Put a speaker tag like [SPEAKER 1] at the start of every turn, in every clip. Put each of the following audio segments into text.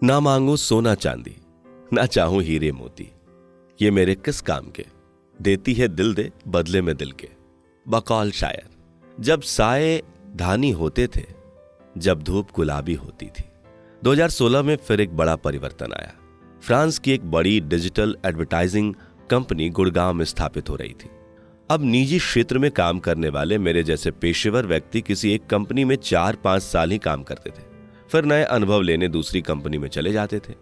[SPEAKER 1] ना मांगू सोना चांदी, ना चाहूं हीरे मोती, ये मेरे किस काम के, देती है दिल दे बदले में दिल के। बकौल शायर। जब साए धानी होते थे, जब धूप गुलाबी होती थी। 2016 में फिर एक बड़ा परिवर्तन आया। फ्रांस की एक बड़ी डिजिटल एडवर्टाइजिंग कंपनी गुड़गांव में स्थापित हो रही थी। अब निजी क्षेत्र में काम करने वाले मेरे जैसे पेशेवर व्यक्ति किसी एक कंपनी में 4-5 साल ही काम करते थे, फिर नए अनुभव लेने दूसरी कंपनी में चले जाते थे।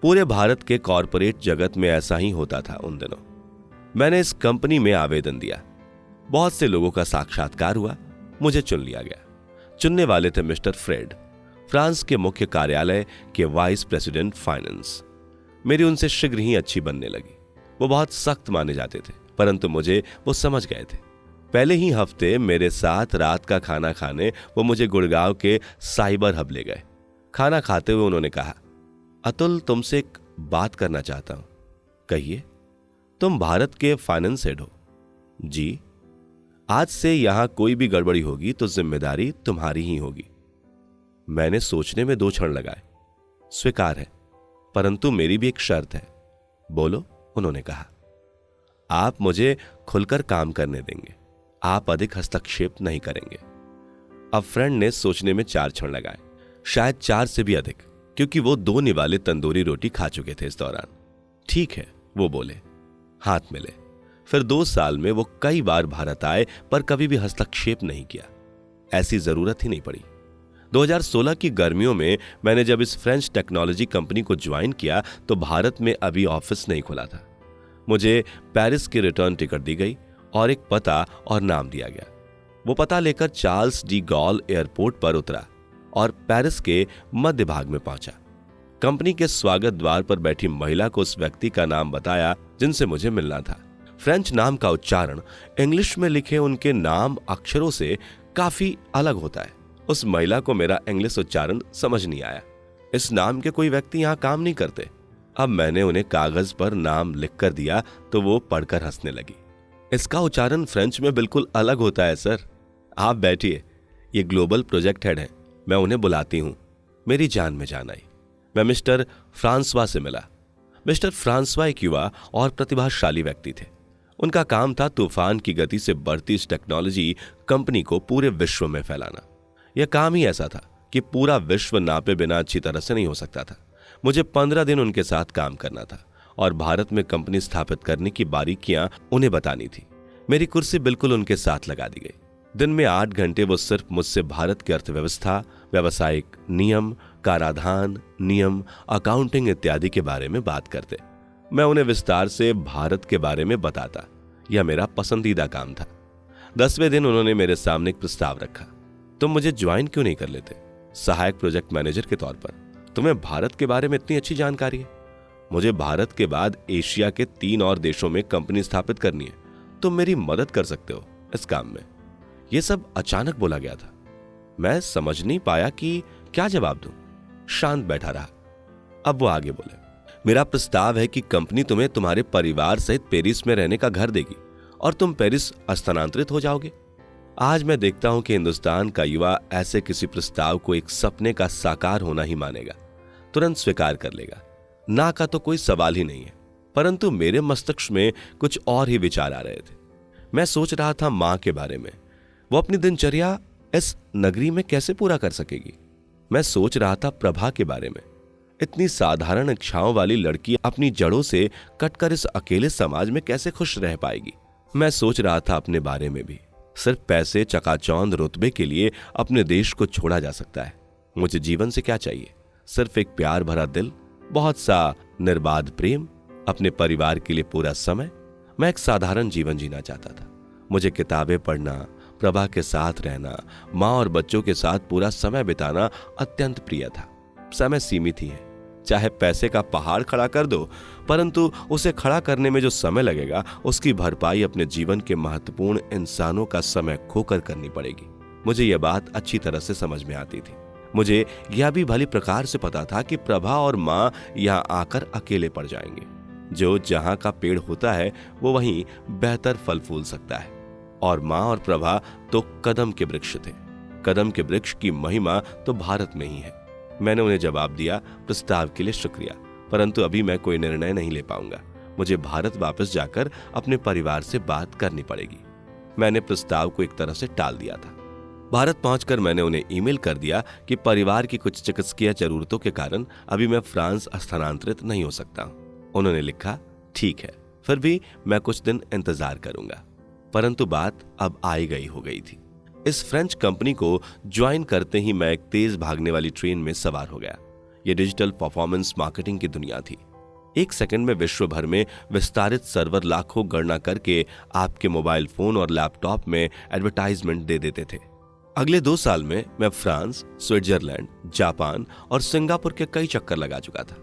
[SPEAKER 1] पूरे भारत के कॉरपोरेट जगत में ऐसा ही होता था उन दिनों। मैंने इस कंपनी में आवेदन दिया, बहुत से लोगों का साक्षात्कार हुआ, मुझे चुन लिया गया। चुनने वाले थे मिस्टर फ्रेड, फ्रांस के मुख्य कार्यालय के वाइस प्रेसिडेंट फाइनेंस। मेरी उनसे शीघ्र ही अच्छी बनने लगी। वो बहुत सख्त माने जाते थे, परंतु मुझे वो समझ गए थे। पहले ही हफ्ते मेरे साथ रात का खाना खाने वो मुझे गुड़गांव के साइबर हब ले गए। खाना खाते हुए उन्होंने कहा, अतुल, तुमसे एक बात करना चाहता हूं। कहिए। तुम भारत के फाइनेंस हेड हो? जी। आज से यहां कोई भी गड़बड़ी होगी तो जिम्मेदारी तुम्हारी ही होगी। मैंने सोचने में 2 क्षण लगाए। स्वीकार है, परंतु मेरी भी एक शर्त है। बोलो, उन्होंने कहा। आप मुझे खुलकर काम करने देंगे, आप अधिक हस्तक्षेप नहीं करेंगे। अब फ्रेंड ने सोचने में 4 क्षण लगाए, शायद 4 से भी अधिक, क्योंकि वो 2 निवाले तंदूरी रोटी खा चुके थे इस दौरान। ठीक है, वो बोले। हाथ मिले। फिर 2 साल में वो कई बार भारत आए, पर कभी भी हस्तक्षेप नहीं किया। ऐसी जरूरत ही नहीं पड़ी। 2016 की गर्मियों में मैंने जब इस फ्रेंच टेक्नोलॉजी कंपनी को ज्वाइन किया तो भारत में अभी ऑफिस नहीं खुला था। मुझे पेरिस की रिटर्न टिकट दी गई और एक पता और नाम दिया गया। वो पता लेकर चार्ल्स डी गॉल एयरपोर्ट पर उतरा और पेरिस के मध्य भाग में पहुंचा। कंपनी के स्वागत द्वार पर बैठी महिला को उस व्यक्ति का नाम बताया जिनसे मुझे मिलना था। फ्रेंच नाम का उच्चारण इंग्लिश में लिखे उनके नाम अक्षरों से काफी अलग होता है। उस महिला को मेरा इंग्लिश उच्चारण समझ नहीं आया। इस नाम के कोई व्यक्ति यहां काम नहीं करते। अब मैंने उन्हें कागज पर नाम लिखकर दिया तो वो पढ़कर हंसने लगी। इसका उच्चारण फ्रेंच में बिल्कुल अलग होता है सर। आप बैठिए, ये ग्लोबल प्रोजेक्ट हेड है, मैं उन्हें बुलाती हूं। मेरी जान में जान आई। मैं मिस्टर फ्रांसवा से मिला। मिस्टर फ्रांसवा एक युवा और प्रतिभाशाली व्यक्ति थे। उनका काम था तूफान की गति से बढ़ती इस टेक्नोलॉजी कंपनी को पूरे विश्व में फैलाना। यह काम ही ऐसा था कि पूरा विश्व नापे बिना अच्छी तरह से नहीं हो सकता था। मुझे 15 दिन उनके साथ काम करना था और भारत में कंपनी स्थापित करने की बारीकियां उन्हें बतानी थी। मेरी कुर्सी बिल्कुल उनके साथ लगा दी गई। दिन में 8 घंटे वो सिर्फ मुझसे भारत की अर्थव्यवस्था, व्यावसायिक नियम, कराधान नियम, अकाउंटिंग इत्यादि के बारे में बात करते। मैं उन्हें विस्तार से भारत के बारे में बताता। यह मेरा पसंदीदा काम था। 10वें दिन उन्होंने मेरे सामने एक प्रस्ताव रखा। तुम मुझे ज्वाइन क्यों नहीं कर लेते सहायक प्रोजेक्ट मैनेजर के तौर पर? तुम्हें भारत के बारे में इतनी अच्छी जानकारी है। मुझे भारत के बाद एशिया के 3 और देशों में कंपनी स्थापित करनी है। तुम मेरी मदद कर सकते हो इस काम में। यह सब अचानक बोला गया था। मैं समझ नहीं पाया कि क्या जवाब दूं। शांत बैठा रहा। अब वो आगे बोले, मेरा प्रस्ताव है कि कंपनी तुम्हें तुम्हारे परिवार सहित पेरिस में रहने का घर देगी और तुम पेरिस स्थानांतरित हो जाओगे। आज मैं देखता हूं कि हिंदुस्तान का युवा ऐसे किसी प्रस्ताव को एक सपने का साकार होना ही मानेगा, तुरंत स्वीकार कर लेगा। ना का तो कोई सवाल ही नहीं है। परंतु मेरे मस्तिष्क में कुछ और ही विचार आ रहे थे। मैं सोच रहा था मां के बारे में। वो अपनी दिनचर्या इस नगरी में कैसे पूरा कर सकेगी। मैं सोच रहा था प्रभा के बारे में। इतनी साधारण इच्छाओं वाली लड़की अपनी जड़ों से कटकर इस अकेले समाज में कैसे खुश रह पाएगी। मैं सोच रहा था अपने बारे में भी। सिर्फ पैसे, चकाचौंध, रुतबे के लिए अपने देश को छोड़ा जा सकता है। मुझे जीवन से क्या चाहिए? सिर्फ एक प्यार भरा दिल, बहुत सा निर्बाध प्रेम, अपने परिवार के लिए पूरा समय। मैं एक साधारण जीवन जीना चाहता था। मुझे किताबें पढ़ना, प्रभा के साथ रहना, माँ और बच्चों के साथ पूरा समय बिताना अत्यंत प्रिय था। समय सीमित ही है। चाहे पैसे का पहाड़ खड़ा कर दो, परंतु उसे खड़ा करने में जो समय लगेगा उसकी भरपाई अपने जीवन के महत्वपूर्ण इंसानों का समय खोकर करनी पड़ेगी। मुझे यह बात अच्छी तरह से समझ में आती थी। मुझे यह भी भली प्रकार से पता था कि प्रभा और माँ यहाँ आकर अकेले पड़ जाएंगे। जो जहाँ का पेड़ होता है वो वहीं बेहतर फल फूल सकता है। और माँ और प्रभा तो कदम के वृक्ष थे। कदम के वृक्ष की महिमा तो भारत में ही है। मैंने उन्हें जवाब दिया, प्रस्ताव के लिए शुक्रिया, परंतु अभी मैं कोई निर्णय नहीं ले पाऊंगा। मुझे भारत वापस जाकर अपने परिवार से बात करनी पड़ेगी। मैंने प्रस्ताव को एक तरह से टाल दिया था। भारत पहुंचकर मैंने उन्हें ईमेल कर दिया कि परिवार की कुछ चिकित्सकीय जरूरतों के कारण अभी मैं फ्रांस स्थानांतरित नहीं हो सकता। उन्होंने लिखा, ठीक है, फिर भी मैं कुछ दिन इंतजार करूंगा। परंतु बात अब आई गई हो गई थी। इस फ्रेंच कंपनी को ज्वाइन करते ही मैं एक तेज भागने वाली ट्रेन में सवार हो गया। यह डिजिटल परफॉर्मेंस मार्केटिंग की दुनिया थी। एक सेकंड में विश्व भर में विस्तारित सर्वर लाखों गणना करके आपके मोबाइल फोन और लैपटॉप में एडवर्टाइजमेंट दे देते थे। अगले 2 साल में मैं फ्रांस, स्विट्जरलैंड, जापान और सिंगापुर के कई चक्कर लगा चुका था,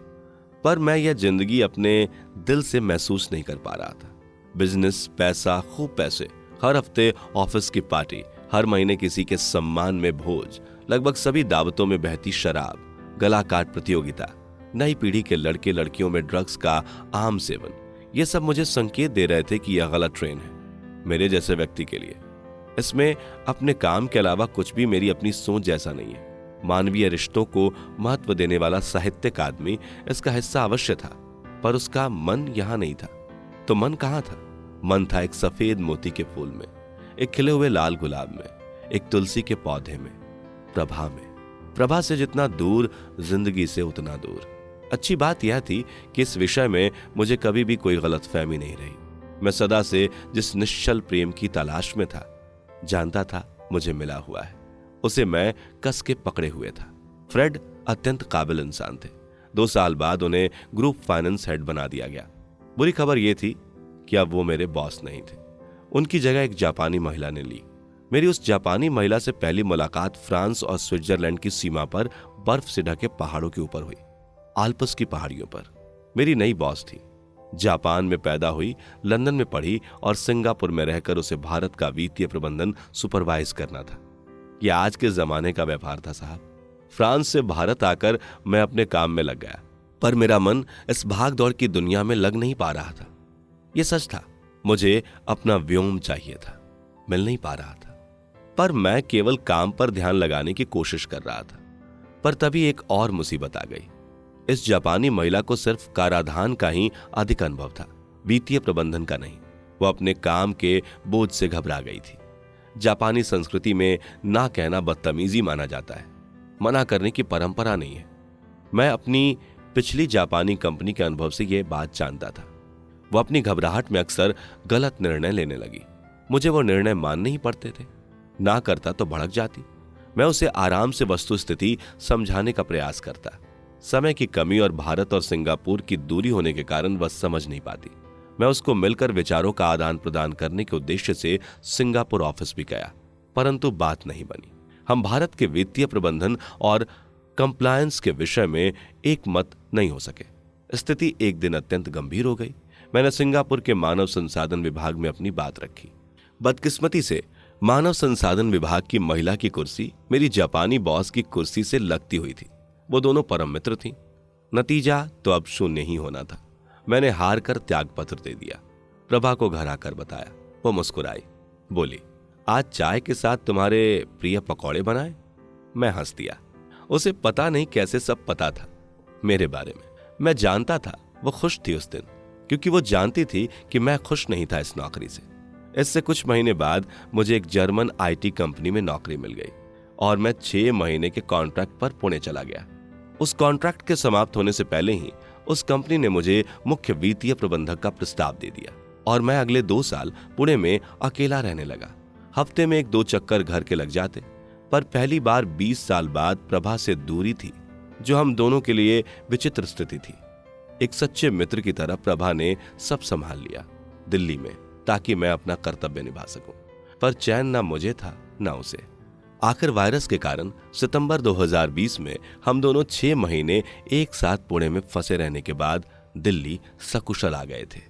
[SPEAKER 1] पर मैं यह जिंदगी अपने दिल से महसूस नहीं कर पा रहा था। बिजनेस, पैसा, खूब पैसे, हर हफ्ते ऑफिस की पार्टी, हर महीने किसी के सम्मान में भोज, लगभग सभी दावतों में बहती शराब, गला काट प्रतियोगिता, नई पीढ़ी के लड़के लड़कियों में ड्रग्स का आम सेवन, ये सब मुझे संकेत दे रहे थे कि यह गलत ट्रेन है मेरे जैसे व्यक्ति के लिए। इसमें अपने काम के अलावा कुछ भी मेरी अपनी सोच जैसा नहीं है। मानवीय रिश्तों को महत्व देने वाला साहित्यिक आदमी इसका हिस्सा अवश्य था, पर उसका मन यहां नहीं था। तो मन कहां था? मन था एक सफेद मोती के फूल में, एक खिले हुए लाल गुलाब में, एक तुलसी के पौधे में, प्रभा में। प्रभा से जितना दूर, जिंदगी से उतना दूर। अच्छी बात यह थी कि इस विषय में मुझे कभी भी कोई गलतफहमी नहीं रही। मैं सदा से जिस निश्चल प्रेम की तलाश में था, जानता था मुझे मिला हुआ है। उसे मैं कस के पकड़े हुए था। फ्रेड अत्यंत काबिल इंसान थे। 2 साल बाद उन्हें ग्रुप फाइनेंस हेड बना दिया गया। बुरी खबर यह थी कि अब वो मेरे बॉस नहीं थे। उनकी जगह एक जापानी महिला ने ली। मेरी उस जापानी महिला से पहली मुलाकात फ्रांस और स्विट्जरलैंड की सीमा पर बर्फ से ढके पहाड़ों के ऊपर हुई, आल्प्स की पहाड़ियों पर। मेरी नई बॉस थी। जापान में पैदा हुई, लंदन में पढ़ी और सिंगापुर में रहकर उसे भारत का वित्तीय प्रबंधन सुपरवाइज करना था। यह आज के जमाने का व्यापार था साहब। फ्रांस से भारत आकर मैं अपने काम में लग गया, पर मेरा मन इस भाग दौड़ की दुनिया में लग नहीं पा रहा था। यह सच था, मुझे अपना व्योम चाहिए था, मिल नहीं पा रहा था। पर मैं केवल काम पर ध्यान लगाने की कोशिश कर रहा था। पर तभी एक और मुसीबत आ गई। इस जापानी महिला को सिर्फ कराधान का ही अधिक अनुभव था, वित्तीय प्रबंधन का नहीं। वो अपने काम के बोझ से घबरा गई थी। जापानी संस्कृति में ना कहना बदतमीजी माना जाता है, मना करने की परंपरा नहीं है। मैं अपनी पिछली जापानी कंपनी के अनुभव से यह बात जानता था। वो अपनी घबराहट में अक्सर गलत निर्णय लेने लगी। मुझे वो निर्णय मानने ही पड़ते थे। ना करता तो भड़क जाती। मैं उसे आराम से वस्तु स्थिति समझाने का प्रयास करता। समय की कमी और भारत और सिंगापुर की दूरी होने के कारण वह समझ नहीं पाती। मैं उसको मिलकर विचारों का आदान प्रदान करने के उद्देश्य से सिंगापुर ऑफिस भी गया, परंतु बात नहीं बनी। हम भारत के वित्तीय प्रबंधन और कंप्लायंस के विषय में एक मत नहीं हो सके। स्थिति एक दिन अत्यंत गंभीर हो गई। मैंने सिंगापुर के मानव संसाधन विभाग में अपनी बात रखी। बदकिस्मती से मानव संसाधन विभाग की महिला की कुर्सी मेरी जापानी बॉस की कुर्सी से लगती हुई थी। वो दोनों परम मित्र थीं। नतीजा तो अब शून्य ही होना था। मैंने हार कर त्यागपत्र दे दिया। प्रभा को घर आकर बताया। वो मुस्कुराई, बोली, आज चाय के साथ तुम्हारे प्रिय पकौड़े बनाए? मैं हंस दिया। उसे पता नहीं कैसे सब पता था मेरे बारे में। मैं जानता था वो खुश थी उस दिन, क्योंकि वो जानती थी कि मैं खुश नहीं था इस नौकरी से। इससे कुछ महीने बाद मुझे एक जर्मन आईटी कंपनी में नौकरी मिल गई और मैं 6 महीने के कॉन्ट्रैक्ट पर पुणे चला गया। उस कॉन्ट्रैक्ट के समाप्त होने से पहले ही उस कंपनी ने मुझे मुख्य वित्तीय प्रबंधक का प्रस्ताव दे दिया और मैं अगले 2 साल पुणे में अकेला रहने लगा। हफ्ते में 1-2 चक्कर घर के लग जाते। पर पहली बार 20 साल बाद प्रभा से दूरी थी, जो हम दोनों के लिए विचित्र स्थिति थी। एक सच्चे मित्र की तरह प्रभा ने सब संभाल लिया दिल्ली में, ताकि मैं अपना कर्तव्य निभा सकूं। पर चैन ना मुझे था ना उसे। आखिर वायरस के कारण सितंबर 2020 में हम दोनों 6 महीने एक साथ पुणे में फंसे रहने के बाद दिल्ली सकुशल आ गए थे।